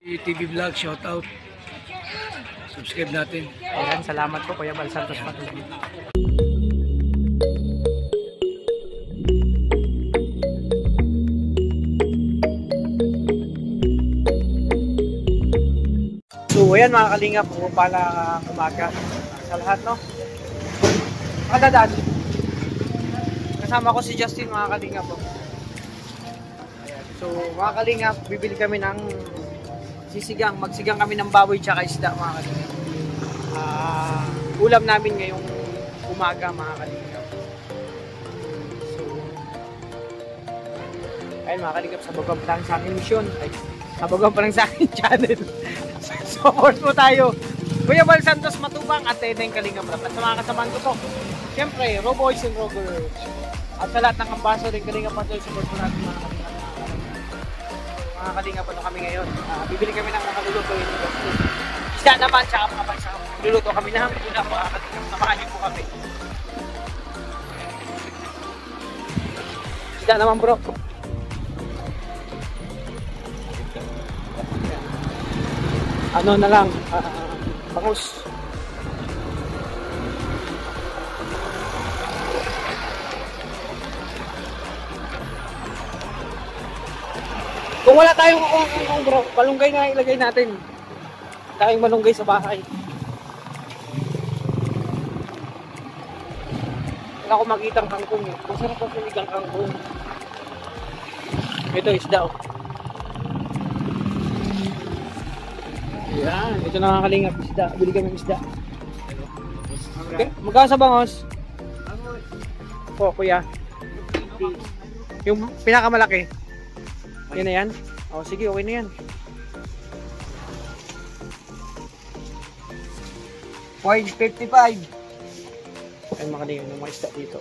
TV Vlog, shout out. Subscribe natin. Ayan, salamat po Kuya Bal Santos Patuloy. So ayan mga kalingap, pala umaga sa lahat, no? Makadadaan. Kasama ko si Justin mga kalingap po. Ayan. So mga kalingap, bibili kami ng magsigang kami ng baboy tsaka isda mga kalingap. Ulam namin ngayong umaga mga kalingap. So ayun mga kalingap, sabagan pa lang sa aking mission. Ay, sabagan pa lang sa aking channel. Support po tayo. Kuya Bal Santos Matubang at Teneng Kalingap Rap. At sa mga kasamahan ko po, siyempre, Roboys and Roggers. At sa lahat ng ambassador ng Kalingap Patuloy, support po natin mga kalingap. Mga kalingap, ano kami ngayon? Bibili kami ng mga lulutuin. Isda naman, tsaka mga bansa. Luluto kami na muna mga kalingap. Samahan niyo po kami. Isda naman bro. Ano na lang, bangus. Kung wala tayong kung bro, malunggay na ilagay natin. Tayong malunggay sa bahay. Wala ko makitang kangkong eh. Masarap ang sinigang kangkong. Ito isda oh. Yan, ito na kalingap isda. Bili kami isda. Okay, magkano sa bangos? Po, kuya. Yung pinakamalaki. Yan na yan? O, sige, okay na yan. 0.55. Ay, makalingap ng mga isda dito.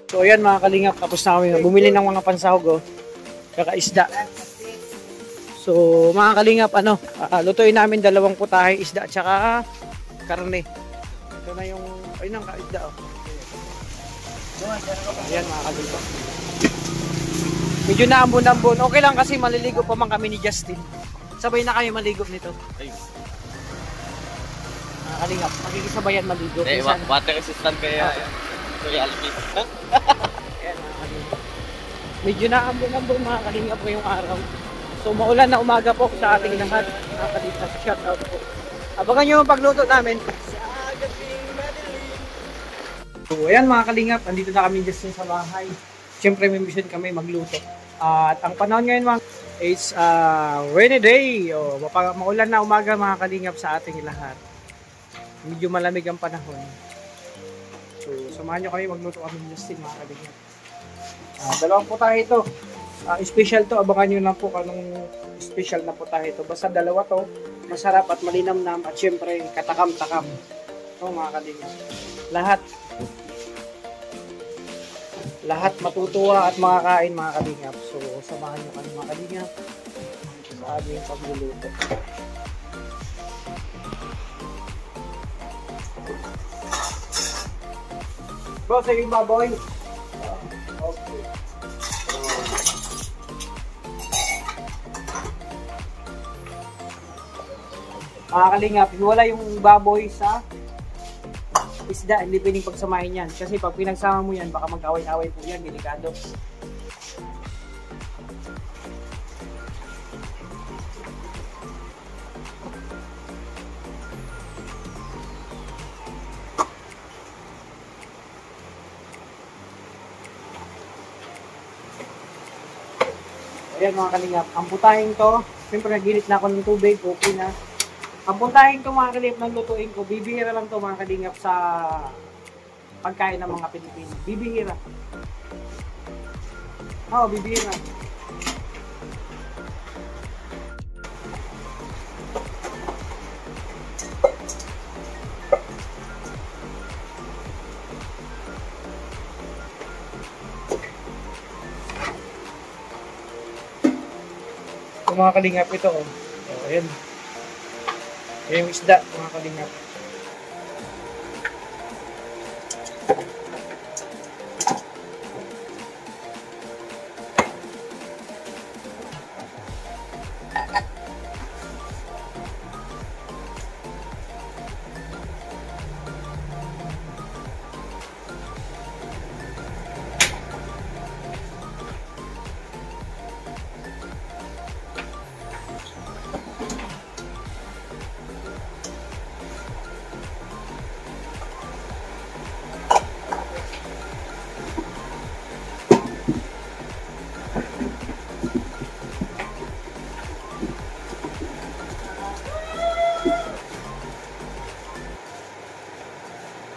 So, ayan mga kalingap. Tapos na kami. Bumili ng mga pansahog, oh. Kaka isda. So, mga kalingap, lutuin namin dalawang putahe, isda at saka karne. Ito na yung, ayun ang kaisda, oh. Ayan, mga kalingap. Medyo naambon-ambon. Okay lang kasi maliligo pa man kami ni Justin. Sabay na kayo maligo nito. Mga kalingap, makikisabayan maligo. Water resistant kaya. Reality. Ayan, mga kalingap. Medyo naambon-ambon mga kalingap ngayong araw. So maulan na umaga po sa ating lahat. Nakakalimutan, shout out po. Abangan nyo yung pagluto namin. So ayan mga kalingap, andito na kami just sa bahay. Siyempre may mission kami magluto. At ang panahon ngayon mga is rainy day. Maulan na umaga mga kalingap sa ating lahat. Medyo malamig ang panahon. So samahan nyo kami magluto kami Justin mga kalingap. Dalawang putahe ito. Special to, abangan nyo lang po anong special na putahe ito. Basta dalawa to, masarap at malinamnam at syempre katakam-takam. Ito mga kalingap. Lahat matutuwa at makakain mga kalingap. So samahan nyo kami mga kalingap sa aming pagluluto. Bro, sige baboy. Okay. Mga kalingap, wala yung baboy sa isda, hindi pwedeng pagsamahin yan. Kasi pag pinagsama mo yan, baka mag-away-away po yan, delikado. Ayan mga kalingap, ang putahin to, siyempre naginit na ako ng tubig, okay na. Ang puntahin ko mga kalingap ng lutuin ko, bibihira lang to mga kalingap sa pagkain ng mga Pilipino. Bibihira. Oo, bibihira. So, mga kalingap ito, oh. So, ayan. Yung isda, mga kalingap.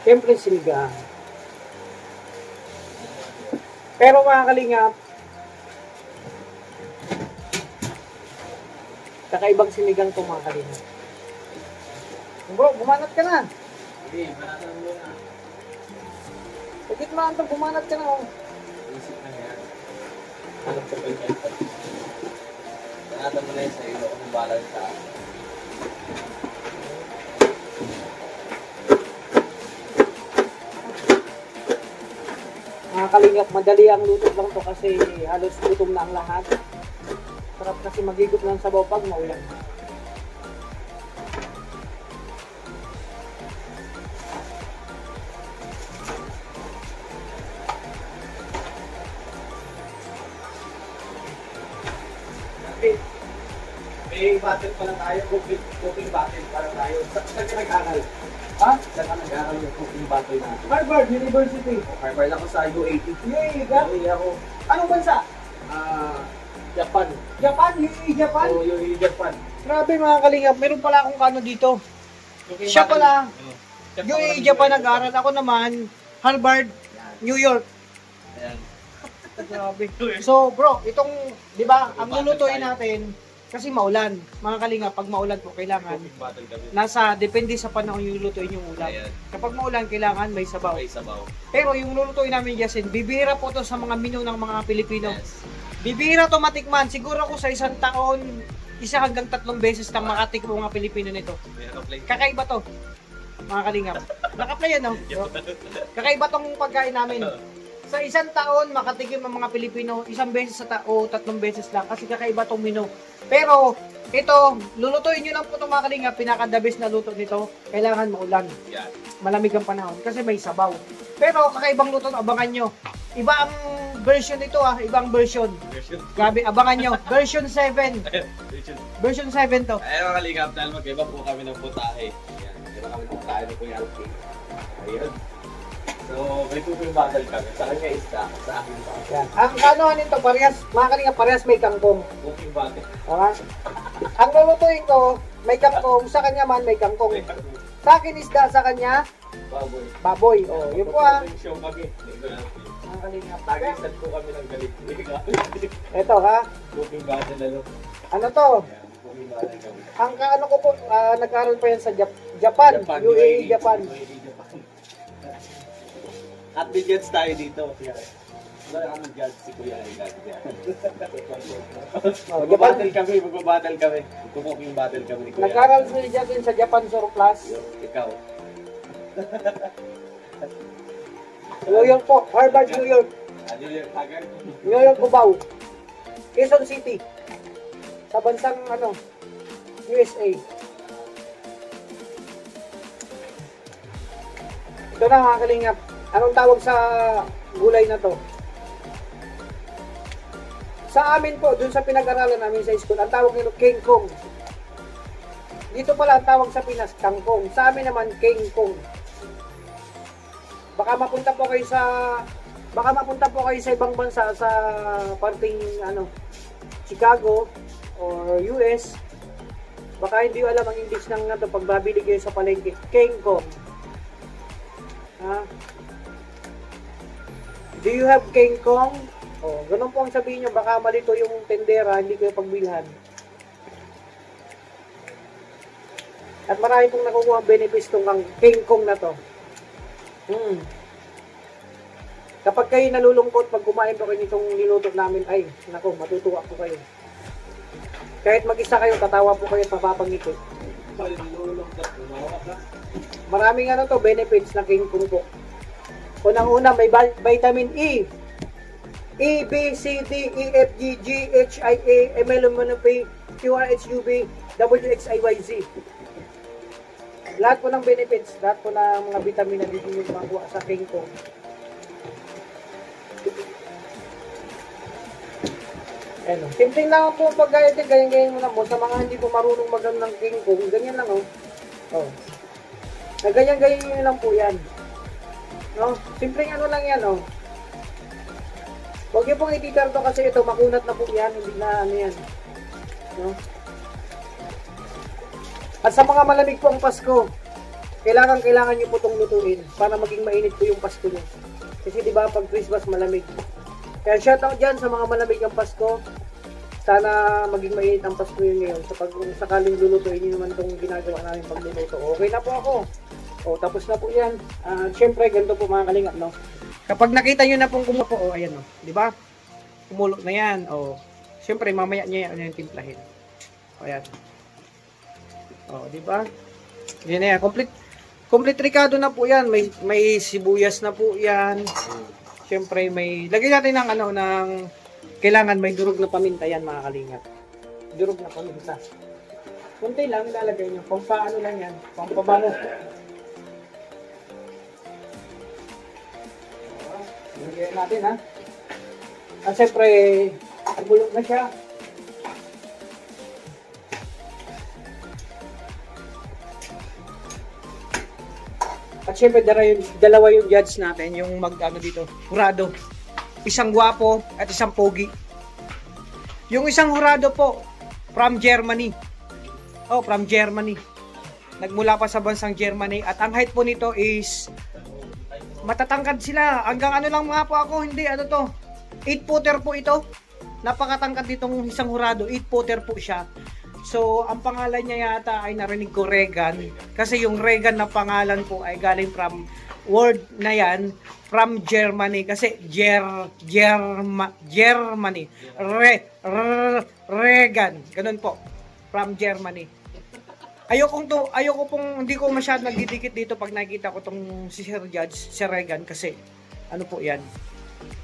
Siyempre sinigang. Pero mga kalingap, kakaibang sinigang to mga kalingap. Bro, bumanat ka na. Hindi, manatan mo na. Pagkit mo ito, bumanat ka na. Oh. Isip na yan. Hanap sa pagkanta. Manatan mo na yun sa ilo kung balance sa akin. Mga kalingap, madali ang luto lang to kasi halos gutom na ang lahat. Sarap kasi magigop ng sabaw pag maulan. May battle pa lang tayo, cooking battle pa lang tayo. Saan ka nag-aral? Ha? Saan ka nag-aral yung cooking battle natin? Harvard University. Harvard ako sa UAT. Yay, ka? UAE ako. Anong bansa? Japan. Japan, UAE, Japan. Oo, UAE Japan. Grabe mga kalingap, meron pala akong kano dito. Siya pala, UAE, Japan nag-aral. Ako naman, Harvard, New York. Ayan. Grabe. So bro, itong, di ba, ang lulutuin natin, kasi maulan. Mga kalingap, pag maulan po, kailangan, Cooking battle kami. depende sa panahon yung lulutuin yung ulam. Ayan. Kapag maulan, kailangan may sabaw. Okay, sabaw. Pero yung lulutuin namin, Jasin, bibihira po to sa mga menu ng mga Pilipino. Yes. Bibihira to matikman. Siguro ko sa isang taon, 1 hanggang 3 beses lang makatikmo mga Pilipino nito. Meron play. Kakaiba to, mga kalingap. Nakaplay yan, no? Kakaiba tong pagkain namin. Sa isang taon, makatikim ang mga Pilipino 1 beses sa o 3 beses lang kasi kakaiba tong menu. Pero, ito, lulutuin nyo lang po itong mga kalingap, pinaka-the best na luto nito, kailangan maulan. Yan. Malamig ang panahon kasi may sabaw. Pero, kakaibang luto, abangan nyo. Iba ang version nito ibang version. Version. Gabi, abangan nyo. Version 7. Version. Version 7 to. Ayun mga kalingap, dahil magkaiba po kami ng putahe. Ayan, magkaiba kami ng putahe ni Kuya Alfie. Ayun. So, may cooking battle kami. Sa kanya isda, sa akin ba? Yan. Ang ano nito, parehas, mga kalingap, parehas may kangkong. Cooking battle. Tama? Ang lulutuin ko, may kangkong. Sa kanya man, may kangkong. Sa akin isda, sa kanya, Baboy. baboy. O, yun po Show kami. Ni Kuya Alfie. Mga kalingap. Tagisan po kami ng galit. Ito ha. Cooking battle na lang. Ano to? Ayan, cooking battle kami. Ang ano ko po, nag-aaral pa yan sa Japan. UAE, Japan. UAE, Japan. At bigyan tayo dito. Wala ka mag-judge si Kuya Alfie. Magbabattle kami, magbabattle kami. Cooking battle kami ni Kuya. Nag-aaral si Jatin sa Japan Surplus. Ikaw. New York po. Harvard, New York. Ano yung Haggard? New York, Cubao. Quezon City. Sa bansang USA. Ito na mga kalingap. Anong tawag sa gulay na to? Sa amin po, dun sa pinag-aralan namin sa school, ang tawag nito King Kong. Dito pala ang tawag sa Pinas, kangkong. Sa amin naman, King Kong. Baka mapunta po kayo sa ibang bansa sa parting Chicago or US. Baka hindi alam ang English ng pag babili kayo sa palengke. King Kong. Ha? Do you have King Kong? Oh, ganun po ang sabihin nyo. Baka malito yung tendera, hindi kayo pagbilhan. At marami pong nakukuha ang benefits tong King Kong na to. Kapag kayo nalulungkot, pag kumain po kayo nitong niluto namin, ay, naku, matutuwa po kayo. Kahit mag-isa kayo, tatawa po kayo at mapapangiti. Maraming benefits na King Kong po. Unang-una, may vitamin E. E, B, C, D, E, F, G, G, H, I, A, M, L, M, N, P, K, QRHUB, WXIYZ. Lahat po ng benefits, lahat po ng mga vitamina dito yung makuha sa King Kong. Ano, simpleng lang po pag-gayat din, ganyan-ganyan mo lang po. Sa mga hindi po marunong magano ng King Kong, ganyan lang, oh. Oh. Na ganyan-ganyan nyo lang po yan. No? Simpleng ano lang yan, oh. Huwag niyo pong ititarto kasi ito, makunat na po yan, hindi na ano yan. No? At sa mga malamig po ang Pasko, kailangan niyo po itong lutuin para maging mainit po yung Pasko niyo. Kasi di ba pag Christmas malamig. Kaya shoutout dyan sa mga malamig ang Pasko. Sana maging mainit ang Pasko yun ngayon. So pag sakaling lulutuin nyo naman itong ginagawa namin pagluluto. Okay na po ako. O tapos na po yan. Siyempre ganito po mga kalingap, no? Kapag nakita nyo na pong kumupo, o ayan, no? Di ba? Kumulo na yan. O siyempre mamaya nyo yan yung timplahin. O ayan. O di ba? Yan na yan. Complete ricado na po yan. May sibuyas na po yan. Siyempre may lagyan natin ng ano ng kailangan may durog na paminta yan mga kalingap. Durog na paminta. Kunti lang ilalagay niyo. Pampaano lang yan. Pampabango. Lagyan natin ha. At siyempre bulok na siya. At syempre, dalawa yung judge natin, yung mag-ano dito, hurado. Isang gwapo at isang pogi. Yung isang hurado po, from Germany. Oh, from Germany. Nagmula pa sa bansang Germany. At ang height po nito is, matatangkad sila. Hanggang ano lang mga po ako, hindi, ano to, 8-footer po ito. Napakatangkad ditong isang hurado, 8-footer po siya. So, ang pangalan niya yata ay narinig ko Regan. Kasi yung Regan na pangalan po ay galing from word na yan, from Germany. Kasi Germany. Regan. Ganun po. From Germany. Ayoko pong, hindi ko masyadong nagdidikit dito pag nakikita ko tong si Sir Judge, si Regan. Kasi, ano po yan,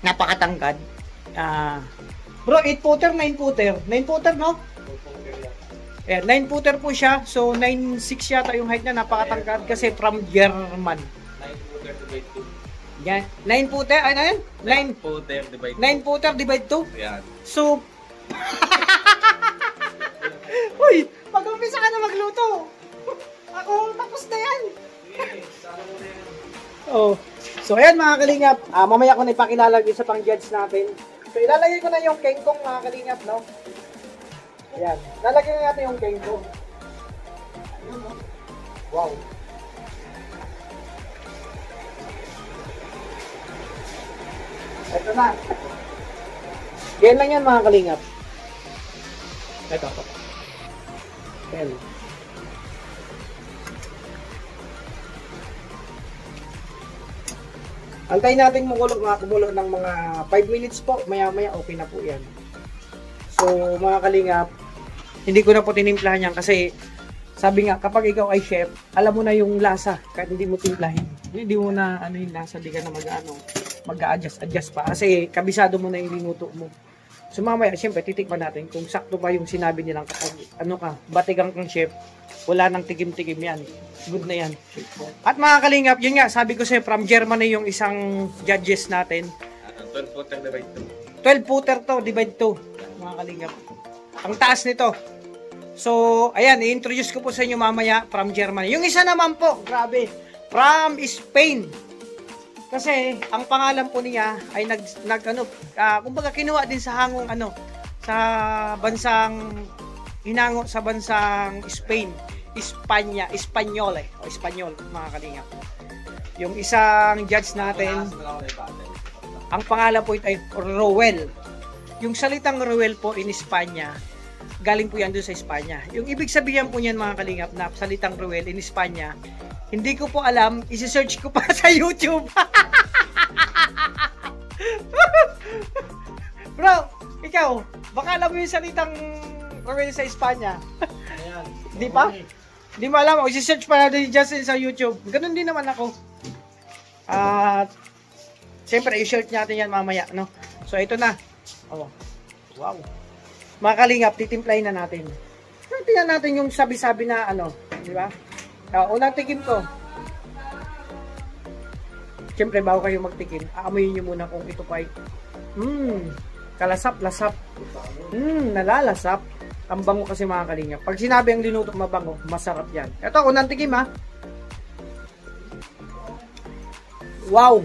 napakatangkad. Bro, 8-footer, 9-footer. 9-footer, no? Ayan, 9-footer po siya. So, 9'6 yata yung height niya. Napakatangkad kasi from German. 9-footer divide 2. Yan. 9-footer? Ano yan? 9-footer divide 2. 9-footer divide 2? Yan. So, uy, mag-umpisa ka na magluto. Ako, tapos na yan. Oh. So, ayan mga kalingap. Mamaya ko na ipakilala yung sa pang-judge natin. So, ilalagay ko na yung King Kong mga kalingap, no? Ayan. Lalagyan na natin yung King Kong. Ayun, no? Wow. Ito na. Yan lang yan mga kalingap. Ito. Ayan. Antayin natin kumulo ng mga 5 minutes po. Maya-maya okay na po yan. So mga kalingap, hindi ko na po tinimplahan yan kasi sabi nga kapag ikaw ay chef, alam mo na yung lasa kahit hindi mo timplahin. Hindi mo na ano yung lasa, di ka na mag-a-adjust pa kasi kabisado mo na yung linuto mo. So mamaya syempre titikman natin kung sakto ba yung sinabi nilang kapag ano ka, batigang kang chef, wala nang tikim-tikim yan. Good na yan. At mga kalingap, yun nga, sabi ko sa'yo, from Germany yung isang judges natin. 12-footer divide 2. 12-footer to, divide 2. Mga kalingap. Ang taas nito. So, ayan, i-introduce ko po sa inyo mamaya from Germany. Yung isa naman po, grabe, from Spain. Kasi, ang pangalan po niya ay kumbaga kinuha din sa hangong sa bansang, hinango sa bansang Spain. Espanyol, mga kalingap. Yung isang judge natin, ang pangalan po ito ay Rowell. Yung salitang Rowell po in Espanya, galing po yan doon sa Espanya. Yung ibig sabihin po niyan mga kalingap na salitang Rowell in Espanya, hindi ko po alam, isi-search ko pa sa YouTube. Bro, ikaw, baka alam mo yung salitang Rowell sa Espanya. Ayan. Di pa? Di mo alam, isi-search pa natin Justin sa YouTube. Ganun din naman ako. At, siyempre, i-search natin yan mamaya, no? So, ito na. Oh, wow. Mga kalingap, titimplahin na natin. tingnan natin yung sabi-sabi na ano, di ba? Unang tikim ko. Siyempre, bago kayo magtikim, aamuyin nyo muna kung ito pa ay kalasap-lasap. Nalalasap. Ang bango kasi mga kalingap. Pag sinabi ang linuto mabango, masarap yan. Ito, unang tikim ha. Wow!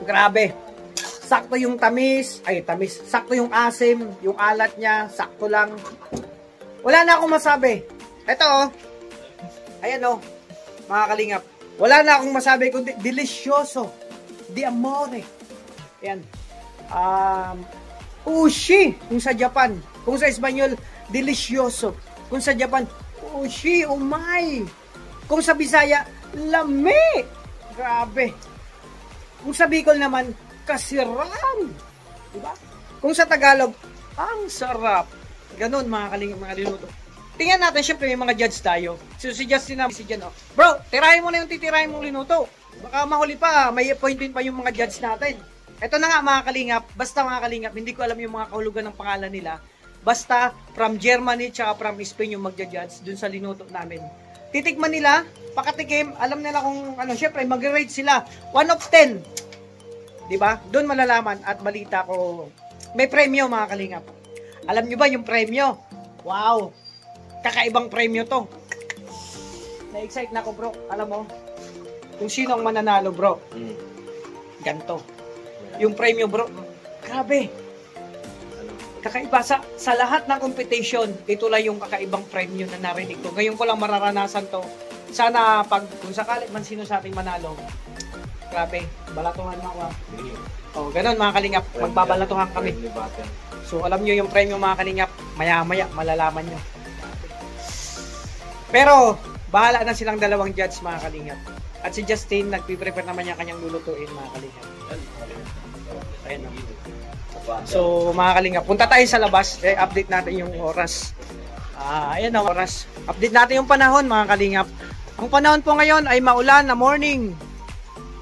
Grabe! Sakto yung tamis. Sakto yung asim. Yung alat niya, sakto lang. Wala na akong masabi. Ito oh. Ayan oh, mga kalingap. Wala na akong masabi kundi delicioso. Di amore. Ayan. Ushi kung sa Japan. Kung sa Espanyol, delicioso. Kung sa Japan, ushi, umay. Kung sa Bisaya, lami. Grabe. Kung sa Bicol naman, kasiran. Diba? Kung sa Tagalog, ang sarap. Ganon mga kalingap, mga linuto. Tingnan natin, syempre may mga judge tayo. So si Justin na, si Jan, oh. Bro, tirahin mo na yung titirahin mong linuto. Baka mahuli pa, may appointment pa yung mga judge natin. Ito na nga mga kalingap, basta mga kalingap, hindi ko alam yung mga kahulugan ng pangalan nila. Basta from Germany tsaka from Spain yung magja-judge dun sa linuto namin. Titikman nila, pakatikim, alam nila kung ano, syempre mag-rate sila. 1 of 10. Diba? Doon malalaman at balita ko, may premyo mga kalingap. Alam nyo ba yung premyo? Wow! Kakaibang premyo to. Na-excite na ako bro. Alam mo, kung sino ang mananalo bro. Ganto. Yung premyo bro, grabe. Kakaiba sa lahat ng competition, ito lang yung kakaibang premyo na narinig ko. Ngayon ko lang mararanasan to. Sana kung sakali man sino sa ating manalo, grabe, balatuhan mo ako. Oh, ganun mga kalingap, magbabalatuhan kami. So alam nyo yung premyo mga kalingap, maya-maya malalaman nyo. Pero, bahala na silang dalawang judge mga kalingap. At si Justin, nagpiprepare naman niya kanyang lulutuin mga kalingap. Ayan o. So, mga kalingap, punta tayo sa labas. Update natin yung oras. Ayan o, oras. Update natin yung panahon mga kalingap. Ang panahon po ngayon ay maulan na morning.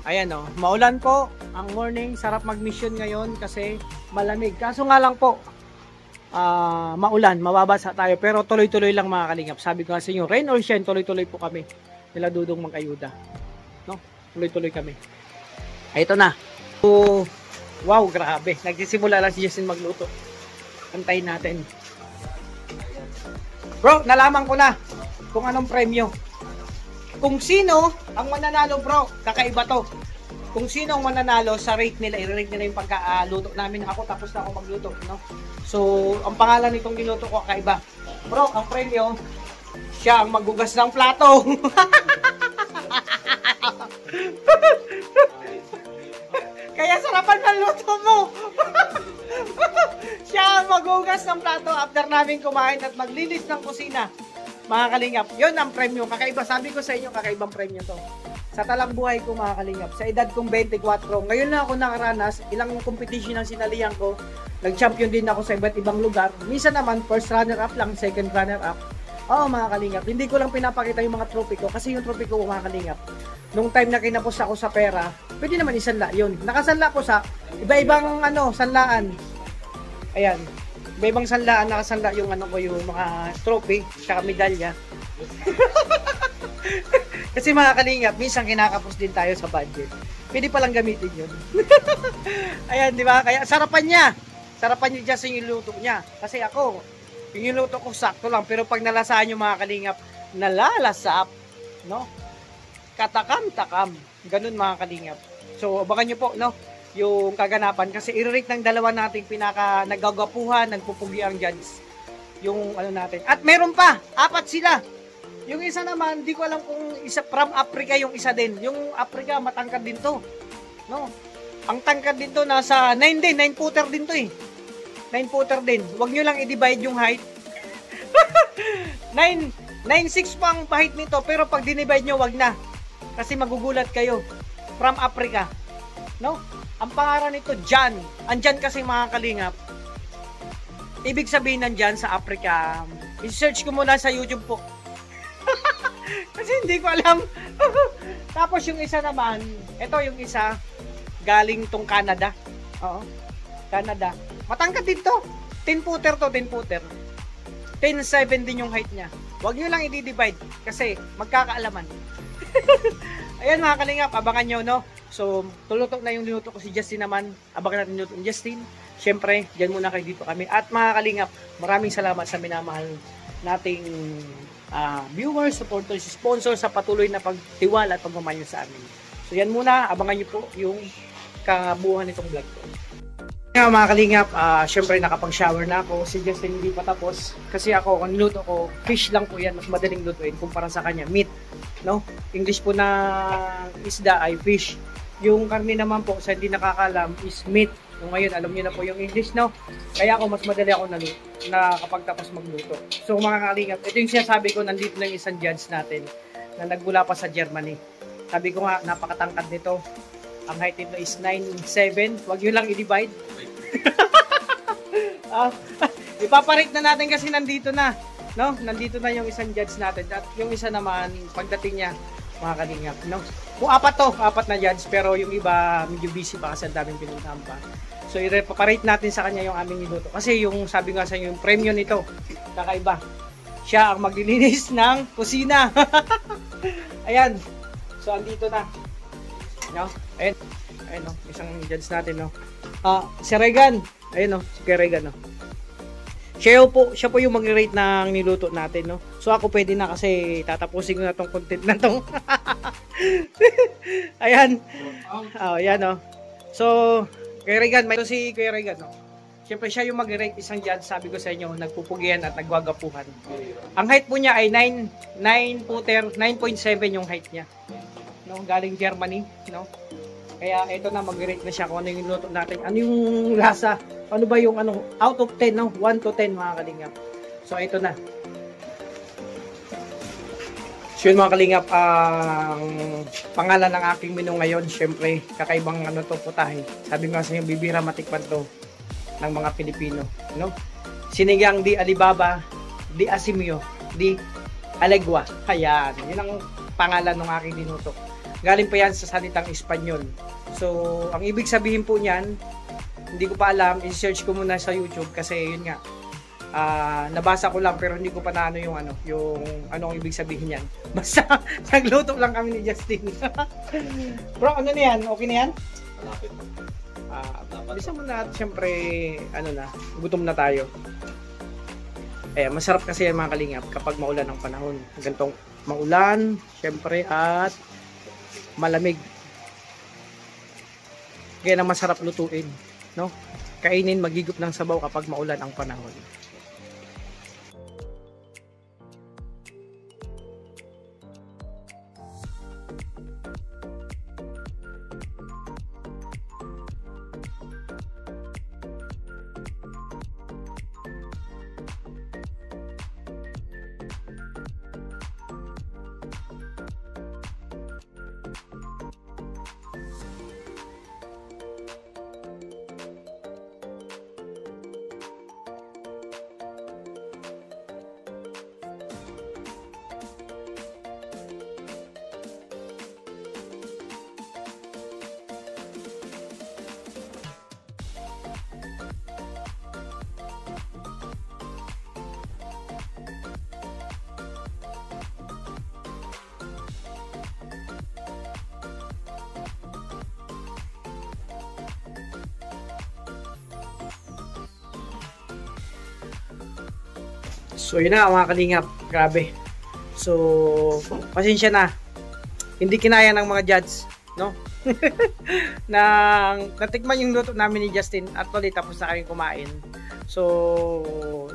Ayan o, maulan po ang morning. Sarap mag-mission ngayon kasi malamig. Kaso nga lang po, maulan, mababasa tayo, pero tuloy-tuloy lang mga kalingap. Sabi ko nga sa inyo, rain or shine, tuloy-tuloy po kami. Nila Dudong mag-ayuda. No? Tuloy-tuloy kami. Ito na. So, wow, grabe. Nagsisimula lang si Justin magluto. Antayin natin. Bro, nalaman ko na kung anong premyo. Kung sino ang mananalo bro, kakaiba to. Kung sino ang mananalo sa rate nila, i-rate nila yung pagkaluto namin. Ako tapos na ako magluto, no? So, ang pangalan nitong ginuto ko kakaiba. Bro, ang premyo, siya ang maghugas ng plato. Kaya sarapan ng luto mo. Siya ang maghugas ng plato after namin kumain at maglinis ng kusina. Mga kalingap, yun ang premyo. Kakaiba, sabi ko sa inyo, kakaibang premyo to. Sa talang buhay ko mga kalingap, sa edad kong 24, ngayon na ako nakaranas, ilang competition ang sinalihan ko, nag-champion din ako sa iba't ibang lugar. Minsan naman, first runner-up lang, second runner-up. Oo mga kalingap, hindi ko lang pinapakita yung mga trophy ko, kasi yung trophy ko mga kalingap, nung time na kinapos ako sa pera, pwede naman isanla yun. Nakasanla ko sa iba-ibang sanlaan. Ayan, iba-ibang sanlaan, nakasanla yung yung mga trophy, tsaka medalya. Kasi mga kalingap, minsan kinakapos din tayo sa budget. Pwede palang gamitin yun. Ayan, di ba? Kaya sarapan niya. Sarapan niya just yung iluto niya. Kasi ako, yung iluto ko sakto lang. Pero pag nalasahan yung mga kalingap, nalalasap. No? Katakam-takam. Ganun mga kalingap. So, abangan nyo po, no? Yung kaganapan. Kasi i-rate ng dalawa nating pinaka nagagapuhan, nagpupugi ang judge. Yung natin. At meron pa, 4 sila. Yung isa naman, di ko alam kung isa from Africa yung isa din. Yung Africa, matangkad din to. No? Ang tangkad din to, nasa 9 din. 9 footer din to eh. 9 footer din. Huwag nyo lang i-divide yung height. 9'6" pa ang height nito. Pero pag dinivide nyo, wag na. Kasi magugulat kayo. From Africa. No? Ang pangalan nito, Jan. Andyan kasi mga kalingap. Ibig sabihin nandyan sa Africa. I-search ko muna sa YouTube po. Kasi hindi ko alam. Tapos yung isa naman, ito yung isa, galing tong Canada. Oo, Canada. Matangkad dito. 10 footer to, 10 footer. 10 10.7 din yung height niya. Huwag nyo lang i-divide kasi magkakaalaman. Ayan mga kalingap, abangan nyo, no? So, tulutok na yung linuto ko si Justin naman. Abangan natin linuto ni Justin. Siyempre, dyan muna kayo dito kami. At mga kalingap, maraming salamat sa minamahal nating viewers, supporters, sponsors sa patuloy na pagtiwala at pagmamayo sa amin. So, yan muna. Abangan nyo po yung kabuuan nitong vlog ko. Nga mga kalingap, syempre nakapag-shower na ako. Si Justin hindi pa tapos. Kasi ako, ang niluto ko, fish lang po yan. Mas madaling lutuin kumpara sa kanya. Meat. No? English po na isda ay fish. Yung karne naman po, sa hindi nakakalam, is meat. So ngayon, alam niyo na po yung English, no? Kaya ako, mas madali ako nakapagtapos magluto. So mga kalingap, ito yung sinasabi ko, nandito na yung isang judge natin na nagmula pa sa Germany. Sabi ko nga, napakatangkad nito. Ang height nito is 9'7". Huwag nyo lang i-divide. Ipaparate na natin kasi nandito na. No? Nandito na yung isang judge natin. At yung isa naman, pagdating niya, mga kalingap. No? Kung apat na judge. Pero yung iba, medyo busy pa kasi ang daming pinuntahan pa. So, ipaparate natin sa kanya yung aming niluto. Kasi yung sabi nga sa inyo, yung premyo nito, kakaiba. Siya ang maglilinis ng kusina. Ayan. So, andito na. No? Ayun, no? Isang judge natin, no? Si Regan. Ayun, no? Si Regan, no? Siya po yung mag-rate ng niluto natin, no? So, ako pwede na kasi tatapusin ko na tong content na tong. Ayan. Ayan, no? So, kay Regan, may si Kuya Regan, no? Siyempre, siya yung mag-rate isang judge. Sabi ko sa inyo, nagpupugihan at nagwagapuhan. Ang height po niya ay 9.7 yung height niya. No, galing Germany, no? Kaya ito na, mag-rate na siya kung ano yung luto natin. Ano yung lasa? Ano ba yung out of 10, no? 1 to 10 mga kalingap. So ito na. So yun mga kalingap, ang pangalan ng aking menu ngayon, syempre, kakaibang putahe. Sabi nga sa inyo, bibira matikman to ng mga Pilipino, no? Sinigang di alibaba, di asimio, di alegwa. Ayan, yun ang pangalan ng aking dinuto. Galing pa yan sa salitang Espanyol. So, ang ibig sabihin po niyan, hindi ko pa alam, i-search ko muna sa YouTube kasi yun nga, nabasa ko lang pero hindi ko pa na yung anong ibig sabihin niyan. Basta, nagluto lang kami ni Justin. Bro, ano na yan? Okay na yan? Malapit. Bisa mo na, syempre, gutom na tayo. Masarap kasi yan mga kalingap kapag maulan ang panahon. Gantong maulan, syempre, at malamig. Kaya na masarap lutuin, no? Kainin, magigop ng sabaw kapag maulan ang panahon. So yun na mga kalingap, grabe. So pasensya na, hindi kinaya ng mga judge, no? Natikman yung luto namin ni Justin at tuloy tapos na kayong kumain. So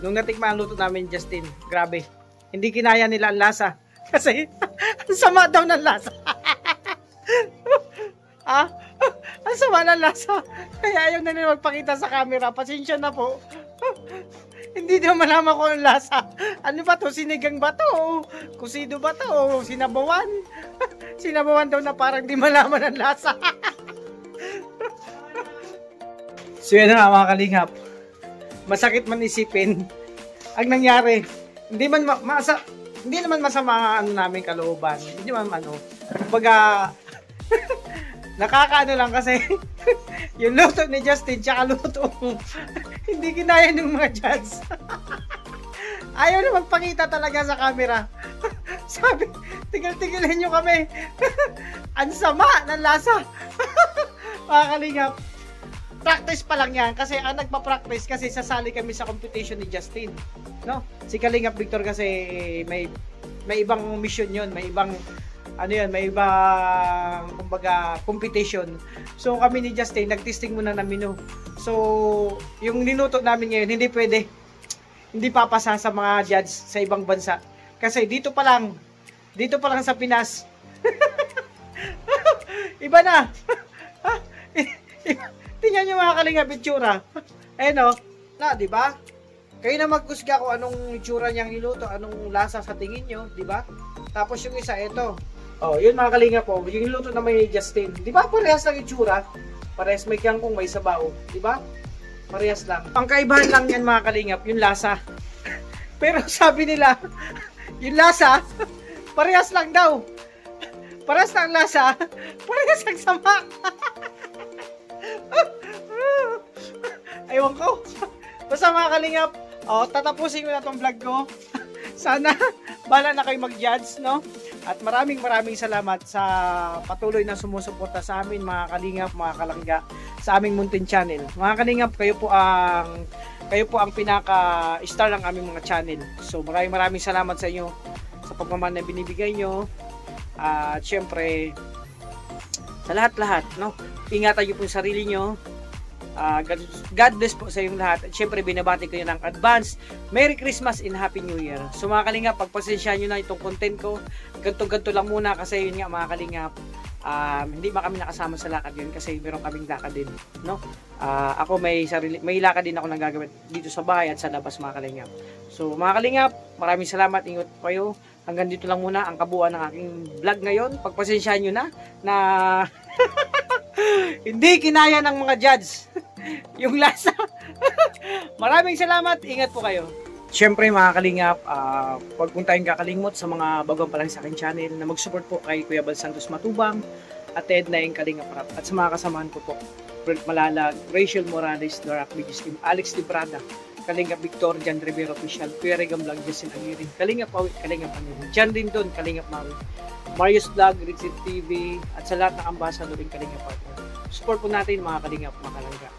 nung natikman ang luto namin ni Justin, grabe, hindi kinaya nila ang lasa kasi ang sama daw ng lasa. Ang sama ng lasa, kaya ayaw na nila magpakita sa camera. Pasensya na po. Hindi daw malaman ko ang lasa. Ano ba to? Sinigang ba to? Kusido ba to? Sinabawan? Sinabawan daw na parang di malaman ang lasa. So yan na mga kalingap. Masakit man isipin ang nangyari. Hindi naman masama namin kalooban. Hindi naman kumbaga nakakaano lang kasi yung luto ni Justin tsaka luto mo, hindi kinaya ng mga judge. Ayaw na magpakita talaga sa camera. Sabi, tigil-tigilin nyo kami. Ang sama ng lasa. Mga kalingap. Practice pa lang yan. Kasi ang nagpa-practice kasi sasali kami sa competition ni Justin. No? Si Kalingap Victor kasi may ibang mission yun. May ibang may ibang kumbaga competition. So kami ni Justin nagtesting muna ng menu. So yung niluto namin ngayon hindi papasa sa mga judge sa ibang bansa. Kasi dito pa lang sa Pinas. Iba na. Tingnan niyo mga kalingap itsura. Ayun na, di ba? Kayo na magkusga kung anong itsura niyang niluto, anong lasa sa tingin niyo, di ba? Tapos yung isa ito. Oh, yun mga kalingap po, yung niluto naman ni Justin. Di ba parehas lang itsura? Parehas may kangkong, may sabaw, di ba? Parehas lang. Ang kaibahan lang yan mga kalingap, yung lasa. Pero sabi nila, yung lasa, parehas lang daw. Parehas lang lasa, parehas lang sama. Ewan ko. Basta mga kalingap, tatapusin ko na tong vlog ko. Sana, bala na kayo mag-judge, no? At maraming salamat sa patuloy na sumusuporta sa amin, mga kalingap, mga kalangga, sa aming Muntin Channel. Mga kalingap, kayo po ang pinaka-star ng aming mga channel. So, maraming salamat sa inyo sa pagmamahal na binibigay nyo. At syempre, sa lahat-lahat, no? Ingatan nyo po yung sarili nyo. God bless po sa inyong lahat. At syempre, binabati ko yun ng advance. Merry Christmas and Happy New Year. So mga kalingap, pagpasensya nyo na itong content ko. Ganto-ganto lang muna kasi yun nga mga kalingap. Hindi ba kami nakasama sa lakad yun kasi meron kaming lakad din. No? Ako may lakad din ako nang gagawin dito sa bahay at sa labas mga kalingap. So mga kalingap, maraming salamat. Ingat po kayo. Hanggang dito lang muna ang kabuuan ng aking vlog ngayon. Pagpasensya nyo na hindi kinaya ng mga judge yung lasa. Maraming salamat. Ingat po kayo. Siyempre mga kalingap, huwag pong tayong kakalimot sa mga bagong pa lang sa akin channel na mag-support po kay Kuya Bal Santos Matubang at Ted na yung Kalingap Rap at sa mga kasamahan ko po Brent Malalag, Rachel Morales, Dorak Bigis Team, Alex Librada, Kalingap Victor, Jan Rivero Official, Kuya Regam Vlog, Justin Aguirre, Kalingap Pawit, Kalingap Aguirre, Jan Rindon, Kalingap Mawi, Marius Vlog, Richard TV at sa lahat ng ambassador ng Kalingap Partner. Support po natin mga Kalingap, mga Kalangga.